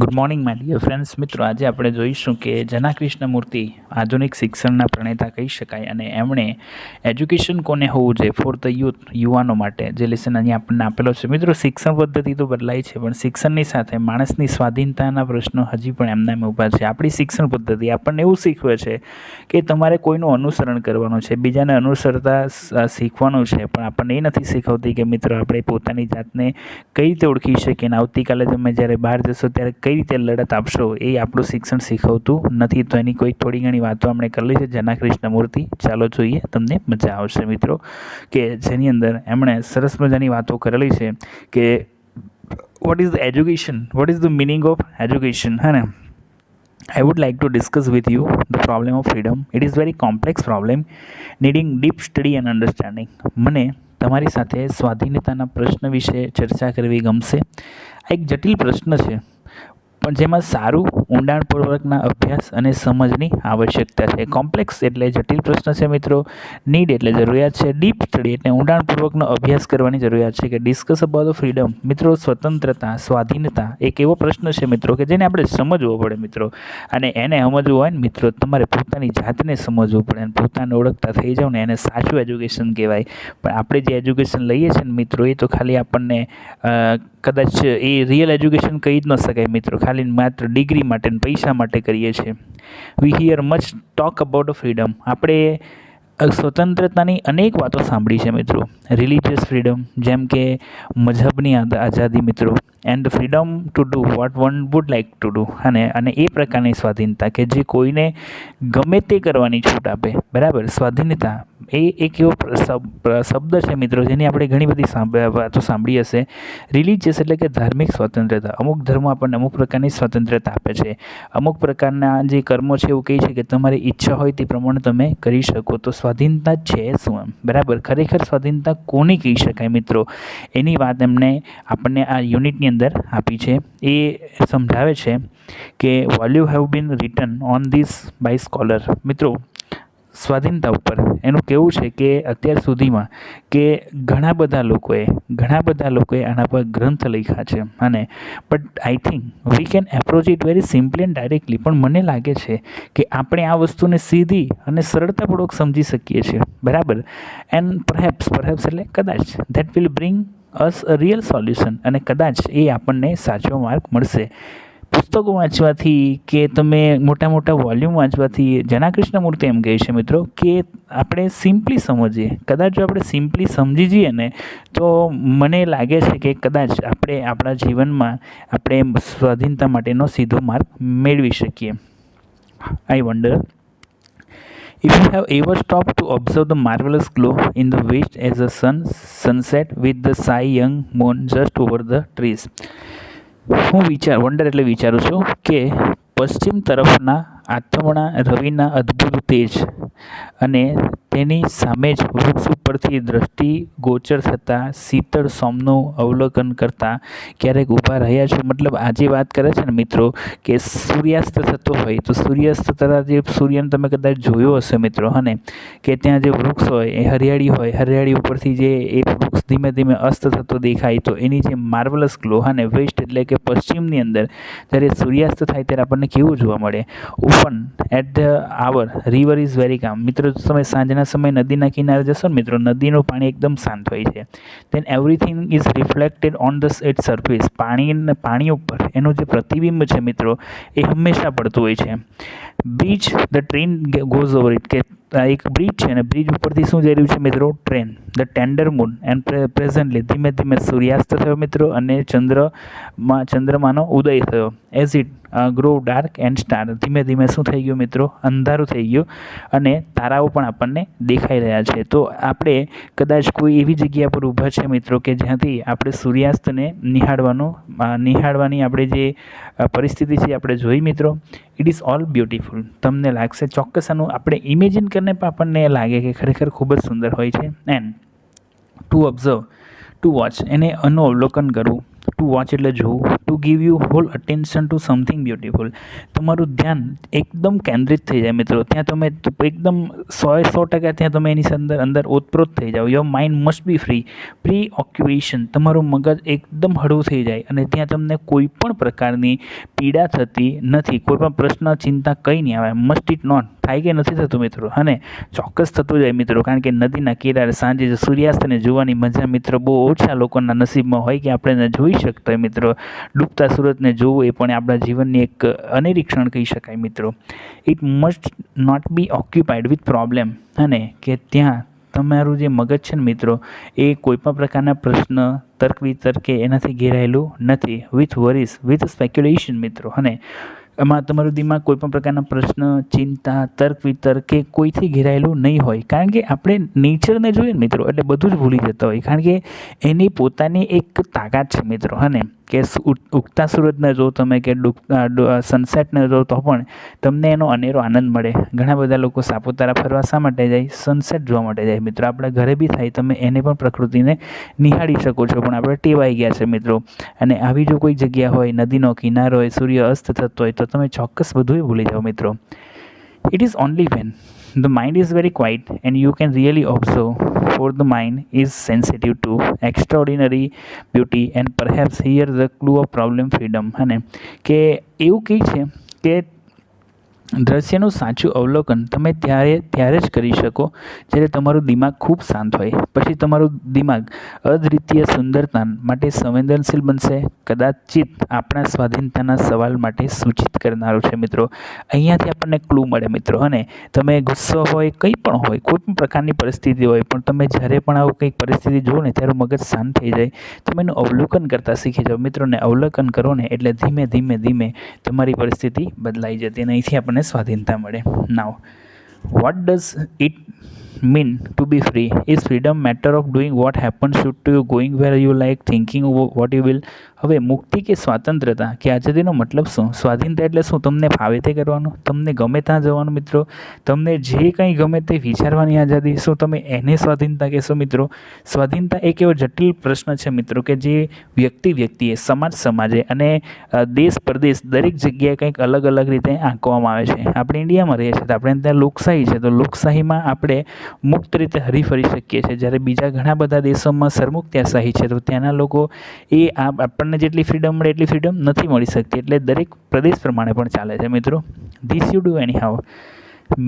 Good morning my dear friends. મિત્રો, આજે આપણે જોઈશું કે જના કૃષ્ણમૂર્તિ આધુનિક શિક્ષણના પ્રણેતા કહી શકાય અને એમણે એજ્યુકેશન કોને હોવું જોઈએ ફોર ધ યુવાનો માટે જે લેસન અહીંયા આપણને આપેલો છે. મિત્રો, શિક્ષણ પદ્ધતિ તો બદલાઈ છે, પણ શિક્ષણની સાથે માણસની સ્વાધીનતાના પ્રશ્નો હજી પણ એમના એમ ઊભા છે. આપણી શિક્ષણ પદ્ધતિ આપણને એવું શીખવે છે કે તમારે કોઈનું અનુસરણ કરવાનું છે, બીજાને અનુસરતા શીખવાનું છે, પણ આપણને એ નથી શીખવતી કે મિત્રો આપણે પોતાની જાતને કઈ રીતે ઓળખી શકીએ અને આવતીકાલે તમે જ્યારે બહાર જશો ત્યારે કઈ રીતે લડત આપશો એ આપણું શિક્ષણ શીખવતું નથી. તો એની કોઈ થોડી ઘણી વાતો આપણે કરી છે જના કૃષ્ણમૂર્તિ. ચાલો જોઈએ, તમને મજા આવશે મિત્રો, કે જેની અંદર એમણે સરસ મજાની વાતો કરેલી છે કે what is the education, what is the meaning of education. હે ને, I would like to discuss with you the problem of freedom. It is very complex problem needing deep study and understanding. મને તમારી સાથે સ્વાધીનતાના પ્રશ્ન વિશે ચર્ચા કરવી ગમશે. આ એક જટિલ પ્રશ્ન છે, પણ જેમાં સારું ઊંડાણપૂર્વકના અભ્યાસ અને સમજની આવશ્યકતા છે. કોમ્પ્લેક્સ એટલે જટિલ પ્રશ્ન છે મિત્રો. નીડ એટલે જરૂરિયાત છે. ડીપ સ્ટડી એટલે ઊંડાણપૂર્વકનો અભ્યાસ કરવાની જરૂરિયાત છે. કે ડિસ્કસ અબાઉટ ધ ફ્રીડમ. મિત્રો, સ્વતંત્રતા, સ્વાધીનતા એક એવો પ્રશ્ન છે મિત્રો કે જેને આપણે સમજવો પડે મિત્રો. અને એને સમજવું હોય ને મિત્રો, તમારે પોતાની જાતને સમજવું પડે અને પોતાને ઓળખતા થઈ જાવ ને, એને સાચું એજ્યુકેશન કહેવાય. પણ આપણે જે એજ્યુકેશન લઈએ છીએ ને મિત્રો, એ તો ખાલી આપણને કદાચ એ રિયલ એજ્યુકેશન કહી જ ન શકાય મિત્રો. ખાલી માત્ર ડિગ્રી માટે ને પૈસા માટે કરીએ છીએ. We hear much talk about freedom. આપણે સ્વતંત્રતાની અનેક વાતો સાંભળી છે મિત્રો. રિલિજિયસ ફ્રીડમ, જેમ કે મઝહબની આઝાદી મિત્રો, and freedom to do vote one would like to do. અને એ પ્રકારની સ્વાધીનતા કે જે કોઈને ગમે તે કરવાની છૂટ આપે. બરાબર, સ્વાધીનતા એ એક એવો શબ્દ છે મિત્રો જેની આપણે ઘણી બધી વાતો સાંભળી હશે. રિલિજિયસ એટલે કે ધાર્મિક સ્વતંત્રતા. અમુક ધર્મો આપણને અમુક પ્રકારની સ્વતંત્રતા આપે છે. અમુક પ્રકારના જે કર્મો છે એવું કહે છે કે તમારી ઈચ્છા હોય તે પ્રમાણે તમે કરી શકો. તો સ્વાધીનતા છે શું એમ? બરાબર, ખરેખર સ્વાધીનતા કોને કહી શકાય મિત્રો, એની વાત એમને આપણને આ યુનિટની અંદર આપી છે. એ સમજાવે છે કે વોલ્યુ have been written on this by scholar. મિત્રો, સ્વાધીનતા ઉપર એનું કહેવું છે કે અત્યાર સુધીમાં કે ઘણા બધા લોકોએ આના પર ગ્રંથ લખ્યા છે. અને but I think we can approach it very simply and directly. પણ મને લાગે છે કે આપણે આ વસ્તુને સીધી અને સરળતાપૂર્વક સમજી શકીએ છીએ. બરાબર, એન્ડ પરહેપ્સ એટલે કદાચ that will bring us a real solution. અને કદાચ એ આપણને સાચો માર્ગ મળશે. પુસ્તકો વાંચવાથી કે તમે મોટા મોટા વોલ્યુમ વાંચવાથી જના કૃષ્ણમૂર્તિ એમ કહે છે મિત્રો કે આપણે સિમ્પલી સમજીએ. કદાચ જો આપણે સિમ્પલી સમજી જઈએ ને, તો મને લાગે છે કે કદાચ આપણે આપણા જીવનમાં આપણે સ્વાધીનતા માટેનો સીધો માર્ગ મેળવી શકીએ. આઈ wonder if you have ever stopped to observe the marvelous glow in the west as the sunset with the shy young moon just over the trees. હું વન્ડર એટલે વિચારું છું કે પશ્ચિમ તરફના આથમણા રવિના અદ્ભુત તેજ અને તેની સામે જ વૃક્ષ ઉપરથી દ્રષ્ટિ ગોચર થતાં શીતળ સોમનું અવલોકન કરતાં ક્યારેક ઊભા રહ્યા છો. મતલબ આજે વાત કરે છે ને મિત્રો કે સૂર્યાસ્ત થતો હોય તો સૂર્યાસ્ત થતા જે સૂર્યને તમે કદાચ જોયો હશે મિત્રો, અને કે ત્યાં જે વૃક્ષ હોય એ હરિયાળી ઉપરથી જે એ વૃક્ષ ધીમે ધીમે અસ્ત થતો દેખાય, તો એની જે માર્વલસ ગ્લો. અને વેસ્ટ એટલે કે પશ્ચિમની અંદર જ્યારે સૂર્યાસ્ત થાય ત્યારે આપણને કેવું જોવા મળે? Open at the hour river is very calm. મિત્રો, તમે સાંજના સમયે નદીના કિનારે જશો ને મિત્રો, નદીનું પાણી એકદમ શાંત હોય છે. Then everything is reflected on the it surface. પાણી ઉપર એનું જે પ્રતિબિંબ છે મિત્રો, એ હંમેશા પડતું હોય છે. Bridge the train goes over it. કે એક બ્રિજ છે અને બ્રિજ ઉપરથી શું જઈ રહ્યું છે મિત્રો? Train. The tender moon and presently. ધીમે ધીમે સૂર્યાસ્ત થયો મિત્રો અને ચંદ્રમાનો ઉદય થયો. As it grow dark and star. ધીમે ધીમે શું થઈ ગયું મિત્રો? અંધારું થઈ ગયું અને તારાઓ પણ આપણને દેખાઈ રહ્યા છે. તો આપણે કદાચ કોઈ એવી જગ્યા પર ઊભા છે મિત્રો કે જ્યાંથી આપણે સૂર્યાસ્તને નિહાળવાની આપણે જે પરિસ્થિતિ છે આપણે જોઈ મિત્રો. It is all beautiful. તમને લાગશે ચોક્કસ આનું આપણે ઇમેજિન કરીને પણ આપણને લાગે કે ખરેખર ખૂબ જ સુંદર હોય છે. And to observe, to watch એને અવલોકન કરવું. ટુ વોચ એટલે જોવું, to give you whole attention to something beautiful. તમારું ધ્યાન એકદમ કેન્દ્રિત થઈ જાય મિત્રો. ત્યાં તમે એકદમ 100% ત્યાં તમે એની અંદર ઓતપ્રોત થઈ જાઓ. Your mind must be free. Pre occupation, તમારું મગજ એકદમ હળવું થઈ જાય અને ત્યાં તમને કોઈ પણ પ્રકારની પીડા થતી નથી. કોઈ પણ પ્રશ્ન, ચિંતા કંઈ નહીં આવે. મસ્ટ ઇટ નોટ થાય કે નથી થતું મિત્રો? અને ચોક્કસ થતું જાય મિત્રો, કારણ કે નદીના કિનારે સાંજે સૂર્યાસ્તને જોવાની મજા મિત્રો બહુ ઓછા લોકોના નસીબમાં હોય કે આપણે જોઈ શકતા હોય મિત્રો. ડૂબતા સૂરજને જોવું એ પણ આપણા જીવનની એક અનેરી ક્ષણ કહી શકાય મિત્રો. It must not be occupied with problem. અને કે ત્યાં તમારું જે મગજ છે ને મિત્રો, એ કોઈપણ પ્રકારના પ્રશ્ન, તર્ક વિતર્કે એનાથી ઘેરાયેલું નથી. વિથ વરીઝ, વિથ સ્પેક્યુલેશન મિત્રો. અને એમાં તમારું દિમાગ કોઈપણ પ્રકારના પ્રશ્ન, ચિંતા, તર્ક વિતર્ક કે કોઈથી ઘેરાયેલું નહીં હોય. કારણ કે આપણે નેચરને જોઈએ ને મિત્રો એટલે બધું જ ભૂલી જતા હોય. કારણ કે એની પોતાની એક તાકાત છે મિત્રો. અને કે ઉગતા સૂરજને જો તમે કે સનસેટને જો તો પણ તમને એનો અનેરો આનંદ મળે. ઘણા બધા લોકો સાપુતારા ફરવા શા માટે જાય? સનસેટ જોવા માટે જાય મિત્રો. આપણા ઘરે બી થાય, તમે એને પણ પ્રકૃતિને નિહાળી શકો છો, પણ આપણે ટેવાઈ ગયા છે મિત્રો. અને આવી જો કોઈ જગ્યા હોય, નદીનો કિનારો હોય, સૂર્ય અસ્ત થતો હોય, તો તમે ચોક્કસ બધું ભૂલી જાઓ મિત્રો. It is only when the mind is very quiet and you can really observe, for the mind is sensitive to extraordinary beauty and perhaps here the clue of problem freedom. અને કે એવું કહે છે કે દ્રશ્યનું સાચું અવલોકન તમે ત્યારે જ કરી શકો જ્યારે તમારું દિમાગ ખૂબ શાંત હોય. પછી તમારું દિમાગ અદ્વિતીય સુંદરતા માટે સંવેદનશીલ બનશે. કદાચિત આપણા સ્વાધીનતાના સવાલ માટે સૂચિત કરનારું છે મિત્રો. અહીંયાથી આપણને ક્લુ મળે મિત્રો. અને તમે ગુસ્સો હોય, કંઈ પણ હોય, કોઈ પણ પ્રકારની પરિસ્થિતિ હોય, પણ તમે જ્યારે પણ આવું કંઈક પરિસ્થિતિ જુઓ ને ત્યારે મગજ શાંત થઈ જાય. તમે એનું અવલોકન કરતાં શીખી જાઓ મિત્રોને. અવલોકન કરો ને એટલે ધીમે ધીમે તમારી પરિસ્થિતિ બદલાઈ જતી અને અહીંથી આપણને સ્વાધીનતા મળે. નાવ what does it mean to be free? Is freedom matter of doing what happens to you, going where you like, thinking what you will? હવે મુક્તિ કે સ્વાતંત્રતા કે આઝાદીનો મતલબ શું? સ્વાધીનતા એટલે શું? તમને ફાવે તે કરવાનું, તમને ગમે ત્યાં જવાનું મિત્રો, તમને જે કંઈ ગમે તે વિચારવાની આઝાદી. શું તમે એને સ્વાધીનતા કહેશો મિત્રો? સ્વાધીનતા એક એવો જટિલ પ્રશ્ન છે મિત્રો કે જે વ્યક્તિએ, સમાજે અને દેશ પરદેશ દરેક જગ્યાએ કંઈક અલગ રીતે આંકવામાં આવે છે. આપણે ઇન્ડિયામાં રહીએ છીએ તો આપણે ત્યાં લોકશાહી છે, તો લોકશાહીમાં આપણે મુક્ત રીતે હરીફરી શકીએ છીએ. જ્યારે બીજા ઘણા બધા દેશોમાં સરમુખત્યારશાહી છે, તો ત્યાંના લોકો એ આપણને જેટલી ફ્રીડમ મળે એટલી ફ્રીડમ નથી મળી શકતી. એટલે દરેક પ્રદેશ પ્રમાણે પણ ચાલે છે મિત્રો. This you do any how.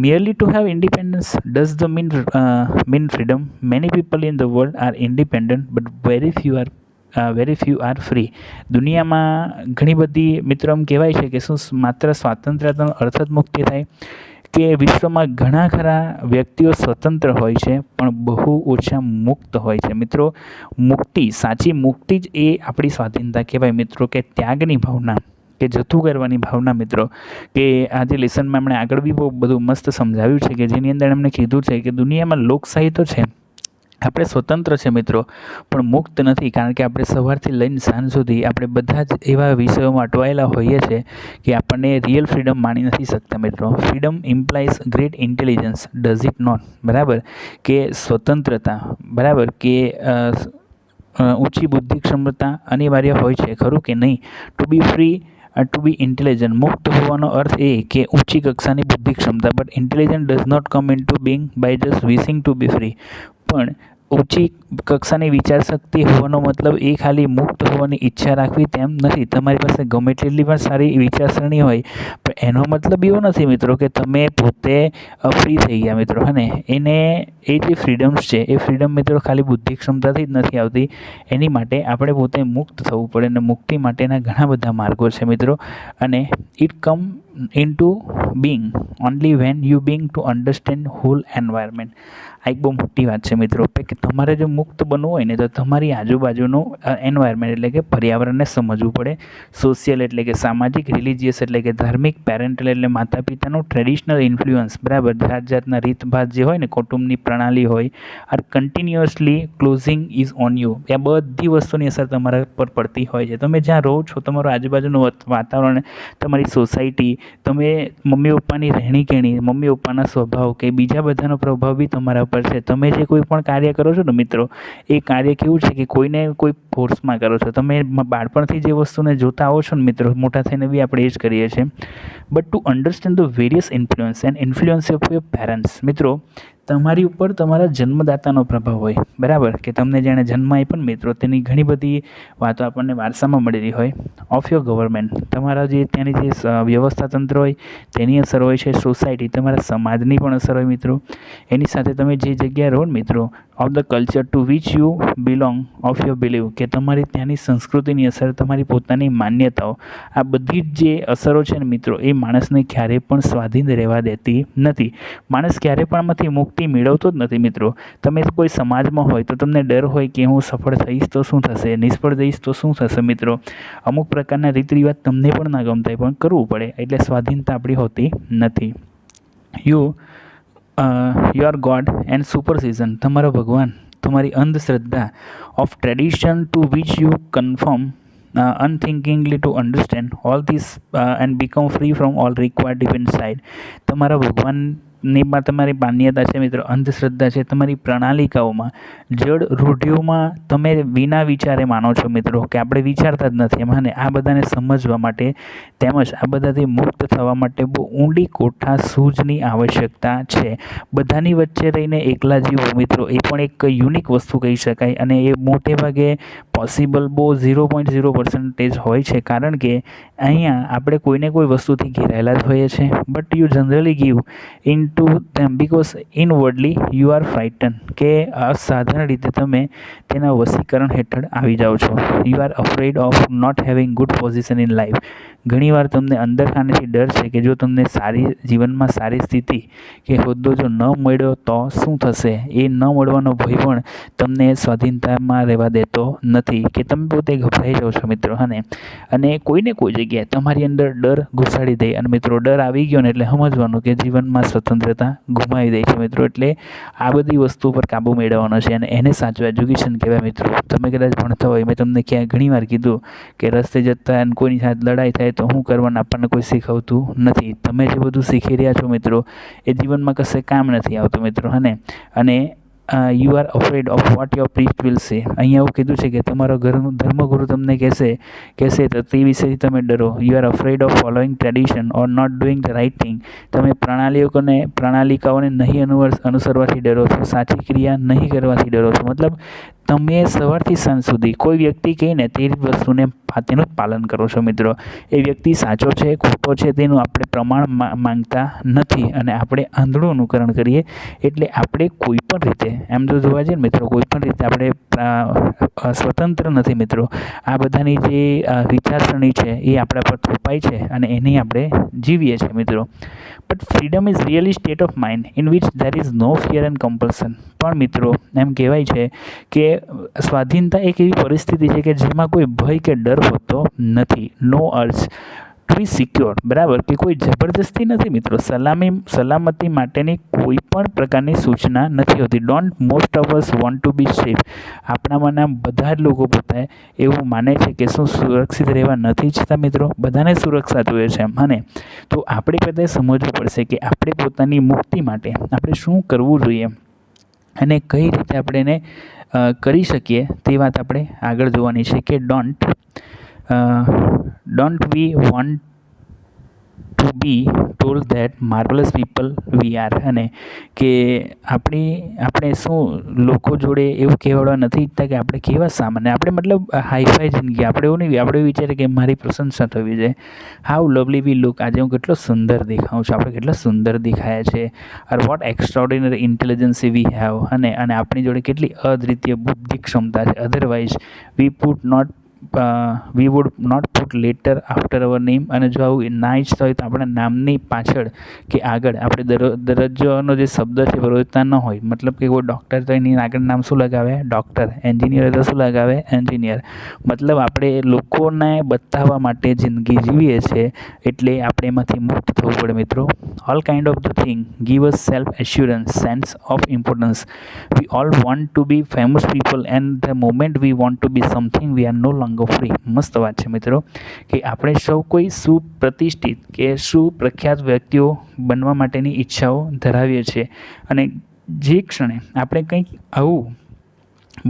Merely to have independence does the mean freedom? Many people in the world are independent, but very few are free. દુનિયામાં ઘણી બધી મિત્રો એમ કહેવાય છે કે શું માત્ર સ્વાતંત્ર્યતાનો અર્થ જ મુક્તિ થાય? કે વિશ્વમાં ઘણા ખરા વ્યક્તિઓ સ્વતંત્ર હોય છે પણ બહુ ઓછા મુક્ત હોય છે મિત્રો. મુક્તિ, સાચી મુક્તિ જ એ આપણી સ્વાધીનતા કહેવાય મિત્રો. કે ત્યાગની ભાવના, કે જતું કરવાની ભાવના મિત્રો. કે આજે લેસનમાં એમણે આગળ બી બહુ બધું મસ્ત સમજાવ્યું છે કે જેની અંદર એમણે કીધું છે કે દુનિયામાં લોકશાહી તો છે, આપણે સ્વતંત્ર છે મિત્રો, પણ મુક્ત નથી. કારણ કે આપણે સવારથી લઈને સાંજ સુધી આપણે બધા જ એવા વિષયોમાં અટવાયેલા હોઈએ છીએ કે આપણને રિયલ ફ્રીડમ માણી નથી શકતા મિત્રો. Freedom implies great intelligence, does it not? બરાબર, કે સ્વતંત્રતા, બરાબર, કે ઊંચી બુદ્ધિ ક્ષમતા અનિવાર્ય હોય છે, ખરું કે નહીં? To be free, to be intelligent, મુક્ત હોવાનો અર્થ એ કે ઊંચી કક્ષાની બુદ્ધિ ક્ષમતા. But intelligent does not come into being by just wishing to be free. પણ ઊંચી કક્ષાની વિચારશક્તિ હોવાનો મતલબ એ ખાલી મુક્ત હોવાની ઈચ્છા રાખવી તેમ નથી. તમારી પાસે ગમે તેટલી પણ સારી વિચારસરણી હોય પણ એનો મતલબ એવો નથી મિત્રો કે તમે પોતે ફ્રી થઈ ગયા મિત્રો. અને એ જે ફ્રીડમ્સ છે એ ફ્રીડમ મિત્રો ખાલી બુદ્ધિ ક્ષમતાથી જ નથી આવતી. એની માટે આપણે પોતે મુક્ત થવું પડે અને મુક્તિ માટેના ઘણા બધા માર્ગો છે મિત્રો. અને it come into being only when you being to understand whole environment. આ એક બહુ મોટી વાત છે મિત્રો કે તમારે જો મુક્ત બનવું હોય ને તો તમારી આજુબાજુનું એન્વાયરમેન્ટ એટલે કે પર્યાવરણને સમજવું પડે. સોશિયલ એટલે કે સામાજિક, રિલિજિયસ એટલે કે ધાર્મિક, પેરેન્ટલ એટલે માતા પિતાનું ટ્રેડિશનલ ઇન્ફ્લુઅન્સ, બરાબર, જાતના રીતભાત જે હોય ને, કુટુંબની પ્રણાલી હોય, are continuously closing is on you. એ બધી વસ્તુની અસર તમારા પર પડતી હોય છે. તમે જ્યાં રહો છો, તમારું આજુબાજુનું વાતાવરણ, તમારી સોસાયટી, તમે મમ્મી પપ્પાની રહેણી કહેણી, મમ્મી પપ્પાના સ્વભાવ કે બીજા બધાનો પ્રભાવ બી તમારા ઉપર છે. તમે જે કોઈ પણ કાર્ય કરો છો ને મિત્રો, એ કાર્ય કેવું છે કે કોઈને કોઈ ફોર્સમાં કરો છો. તમે બાળપણથી જે વસ્તુને જોતા આવો છો ને મિત્રો, મોટા થઈને બી આપણે એ જ કરીએ છીએ. But to understand the various influence and influence of your parents, મિત્રો તમારી ઉપર તમારા જન્મદાતાનો પ્રભાવ હોય, બરાબર, કે તમને જેણે જન્મ આપ્યો ને મિત્રો, તેની ઘણી બધી વાતો આપણને વારસામાં મળેલી હોય. ઓફ યોર ગવર્મેન્ટ, તમારા જે ત્યાંની જે વ્યવસ્થા તંત્ર હોય તેની અસર હોય છે. સોસાયટી, તમારા સમાજની પણ અસર હોય મિત્રો. એની સાથે તમે જે જગ્યાએ રહો ને મિત્રો, of the culture two which you belong, of your believe, કે તમારી ત્યાંની સંસ્કૃતિની અસર, તમારી પોતાની માન્યતાઓ, આ બધી જ જે અસરો છે ને મિત્રો, એ માણસને ક્યારેય પણ સ્વાધીન રહેવા દેતી નથી. માણસ ક્યારેય પણ આમાંથી મુક્તિ મેળવતો જ નથી મિત્રો. તમે કોઈ સમાજમાં હોય તો તમને ડર હોય કે હું સફળ થઈશ તો શું થશે, નિષ્ફળ જઈશ તો શું થશે મિત્રો. અમુક પ્રકારના રીત રિવાજ તમને પણ ના ગમતા પણ કરવું પડે, એટલે સ્વાધીનતા આપણી હોતી નથી. યોર ગોડ એન્ડ સુપરસ્ટિશન, તમારો ભગવાન, તમારી અંધશ્રદ્ધા, of tradition two which you confirm unthinkingly to understand all this and become free from all required defense side. તમારા ભગવાનની પણ તમારી માન્યતા છે મિત્રો, અંધશ્રદ્ધા છે, તમારી પ્રણાલિકાઓમાં, જડ રૂઢિઓમાં તમે વિના વિચારે માનો છો મિત્રો, કે આપણે વિચારતા જ નથી એમાં. ને આ બધાને સમજવા માટે તેમજ આ બધાથી મુક્ત થવા માટે બહુ ઊંડી કોઠા સૂઝની આવશ્યકતા છે. બધાની વચ્ચે રહીને એકલા જીવો મિત્રો, એ પણ એક યુનિક વસ્તુ કહી શકાય, અને એ મોટે ભાગે પોસિબલ બહુ 0.0% હોય છે. કારણ કે અહીંયા આપણે કોઈને કોઈ વસ્તુથી ઘેરાયેલા જ હોઈએ છીએ, but you generally give in to them because inwardly you are frightened, કે અસાધારણ રીતે તમે તેના વશીકરણ હેઠળ આવી જાઓ છો. You are afraid of not having good position in life. ઘણીવાર તમને અંદરખાનેથી ડર છે કે જો તમને જીવનમાં સારી સ્થિતિ કે હોદ્દો જો ન મળ્યો તો શું થશે. એ ન મળવાનો ભય પણ તમને સ્વાધીનતામાં રહેવા દેતો નથી, કે તમે પોતે ગભરાઈ જાઓ છો મિત્રો. અને કોઈને કોઈ જગ્યાએ તમારી અંદર ડર ઘુસાડી દે, અને મિત્રો ડર આવી ગયો ને એટલે સમજવાનું કે જીવનમાં સ્વતંત્રતા ગુમાવી દે છે મિત્રો. એટલે આ બધી વસ્તુ પર કાબૂ મેળવવાનો છે, અને એને સાચું એજ્યુકેશન કહેવાય મિત્રો. તમે કદાચ ભણતા હોય, મેં તમને ક્યાં ઘણી વાર કીધું કે રસ્તે જતા અને કોઈની સાથે લડાઈ થાય તો શું કરવાનું આપણને કોઈ શીખવતું નથી. તમે જે બધું શીખી રહ્યા છો મિત્રો, એ જીવનમાં કશે કામ નથી આવતું મિત્રો. અને you are afraid of what your priest will say. અહીંયા એવું કીધું છે કે તમારો ધર્મગુરુ તમને કહેશે તો તે વિશેથી તમે ડરો. You are afraid of following tradition or not doing the right thing. તમે પ્રણાલિકાઓને નહીં અનુસરવાથી ડરો છો, સાચી ક્રિયા નહીં કરવાથી ડરો છો. મતલબ તમે સવારથી સાંજ સુધી કોઈ વ્યક્તિ કહીને તે વસ્તુને તેનું જ પાલન કરો છો મિત્રો. એ વ્યક્તિ સાચો છે ખોટો છે તેનું આપણે પ્રમાણ માંગતા નથી, અને આપણે આંધળું અનુકરણ કરીએ. એટલે આપણે કોઈ પણ રીતે એમ જો જોવા જઈએ ને મિત્રો, કોઈ પણ રીતે આપણે સ્વતંત્ર નથી મિત્રો. આ બધાની જે વિચારસરણી છે એ આપણા પર થોપાય છે, અને એની આપણે જીવીએ છીએ મિત્રો. But freedom is really state of mind in which there is no fear and compulsion. પણ મિત્રો એમ કહેવાય છે કે સ્વાધીનતા એક એવી પરિસ્થિતિ છે કે જેમાં કોઈ ભય કે ડર હોતો નથી. નો અર્જ ટુ બી સિક્યોર, બરાબર, કે કોઈ જબરદસ્તી નથી મિત્રો. સલામતી માટેની કોઈ પણ પ્રકારની સૂચના નથી હોતી. Don't most of us want to be safe. આપણામાંના બધા જ લોકો પોતે એવું માને છે કે શું સુરક્ષિત રહેવા નથી ઈચ્છતા મિત્રો. બધાને સુરક્ષા જોઈએ છે અને તો આપણે બધાએ સમજવું પડશે કે આપણે પોતાની મુક્તિ માટે આપણે શું કરવું જોઈએ, અને કઈ રીતે આપણે એને કરી શકીએ તે વાત આપણે આગળ જોવાની છે. કે don't we want to be told that marvellous people we are. અને કે આપણે શું લોકો જોડે એવું કહેવાડવા નથી ઈચ્છતા કે આપણે કેવા સામાન્ય, આપણે મતલબ હાઈફાઈ જિંદગી, આપણે એવું નહીં, આપણે વિચારીએ કે મારી પ્રશંસા થવી જોઈએ. હાઉ લવલી વી લુક, આજે હું કેટલો સુંદર દેખાઉં છું, આપણે કેટલા સુંદર દેખાયા છે. Or what extraordinary intelligence we have. અને આપણી જોડે કેટલી અદ્વિતીય બુદ્ધિ ક્ષમતા છે. Otherwise we would not put letter after our name. અને જો આવું ના ઈચ્છતા હોય તો આપણા નામની પાછળ કે આગળ આપણે દરજ્જોનો જે શબ્દ છે બરોજતા ન હોય. મતલબ કે કોઈ ડૉક્ટર તો એની આગળ નામ શું લગાવે? ડૉક્ટર. એન્જિનિયર તો શું લગાવે? એન્જિનિયર. મતલબ આપણે લોકોને બતાવવા માટે જિંદગી જીવીએ છીએ, એટલે આપણે એમાંથી મુક્ત થવું પડે મિત્રો. All kind of the thing give us self assurance, sense of importance. We all want to be famous people, and the moment we want to be something we are no longer longer free. મસ્ત વાત છે મિત્રો કે આપણે સૌ કોઈ સુપ્રતિષ્ઠિત કે સુપ્રખ્યાત વ્યક્તિઓ બનવા માટેની ઈચ્છાઓ ધરાવીએ છીએ અને જે ક્ષણે આપણે કંઈક આવું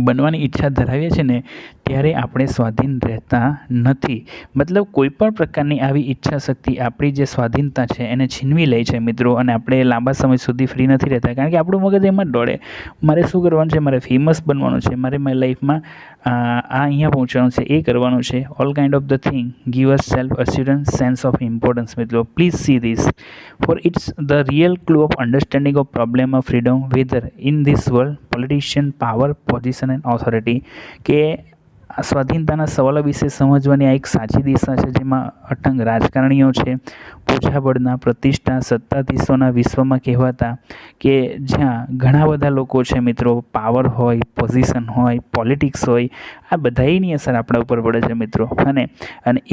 બનવાની ઈચ્છા ધરાવીએ છીએ ને ત્યારે આપણે સ્વાધીન રહેતા નથી. મતલબ કોઈ પણ પ્રકારની આવી ઈચ્છા શક્તિ આપણી જે સ્વાધીનતા છે એને છીનવી લે છે મિત્રો, અને આપણે લાંબા સમય સુધી ફ્રી નથી રહેતા કારણ કે આપણું મગજ એમાં જ દોડે. મારે શું કરવાનું છે, મારે ફેમસ બનવાનું છે, મારે મારી લાઈફમાં અહીંયા પહોંચવાનું છે, એ કરવાનું છે. All kind of the thing give us self assurance, sense of importance મિત્રો. Please see this for it's the real clue of understanding of problem of freedom whether in this world politician power position and authority. કે આ સ્વાધીનતાના સવાલો વિશે સમજવાની આ એક સાચી દિશા છે જેમાં અટંગ રાજકારણીઓ છે, પૂછાબળના પ્રતિષ્ઠા સત્તાધીશોના વિશ્વમાં કહેવાતા કે જ્યાં ઘણા બધા લોકો છે મિત્રો, પાવર હોય, પોઝિશન હોય, પોલિટિક્સ હોય, આ બધાની અસર આપણા ઉપર પડે છે મિત્રો. અને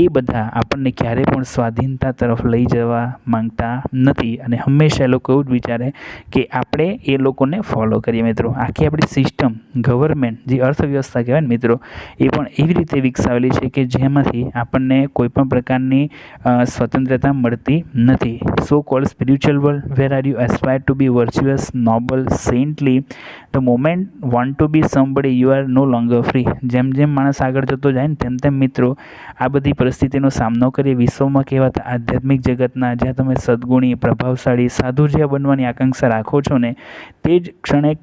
એ બધા આપણને ક્યારેય પણ સ્વાધીનતા તરફ લઈ જવા માંગતા નથી અને હંમેશા એ લોકો એવું જ વિચારે કે આપણે એ લોકોને ફોલો કરીએ મિત્રો. આખી આપણી સિસ્ટમ, ગવર્મેન્ટ, જે અર્થવ્યવસ્થા કહેવાય ને મિત્રો, એ પણ એવી રીતે વિકસાવેલી છે કે જેમાંથી આપણને કોઈપણ પ્રકારની સ્વતંત્રતા મળતી નથી. So called spiritual world where are you aspire to be virtuous, noble, saintly, the moment want to be somebody you are no longer free. જેમ જેમ માણસ આગળ જતો જાય ને તેમ તેમ મિત્રો આ બધી પરિસ્થિતિનો સામનો કરીએ વિશ્વમાં કહેવાતા આધ્યાત્મિક જગતના, જ્યાં તમે સદગુણી, પ્રભાવશાળી, સાધુ જે બનવાની આકાંક્ષા રાખો છો ને તે જ ક્ષણે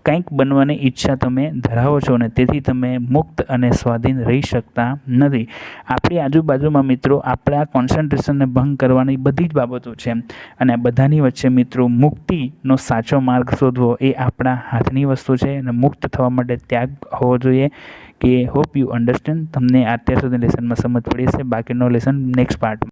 કંઈક બનવાની ઈચ્છા તમે ધરાવો છો ને તેથી તમે મુક્ત અને સ્વાધીન રહી શકતા નથી. આપણી આજુબાજુમાં મિત્રો આપણા કોન્સન્ટ્રેશનને ભંગ કરવાની બધી જ બાબતો છે અને આ બધાની વચ્ચે મિત્રો મુક્તિનો સાચો માર્ગ શોધવો એ આપણા હાથની વસ્તુ છે અને મુક્ત થવા માટે ત્યાગ હોવો જોઈએ. કે હોપ યુ અન્ડરસ્ટેન્ડ. તમને અત્યાર સુધી લેસનમાં સમજ પડી છે. બાકીનો લેસન નેક્સ્ટ પાર્ટ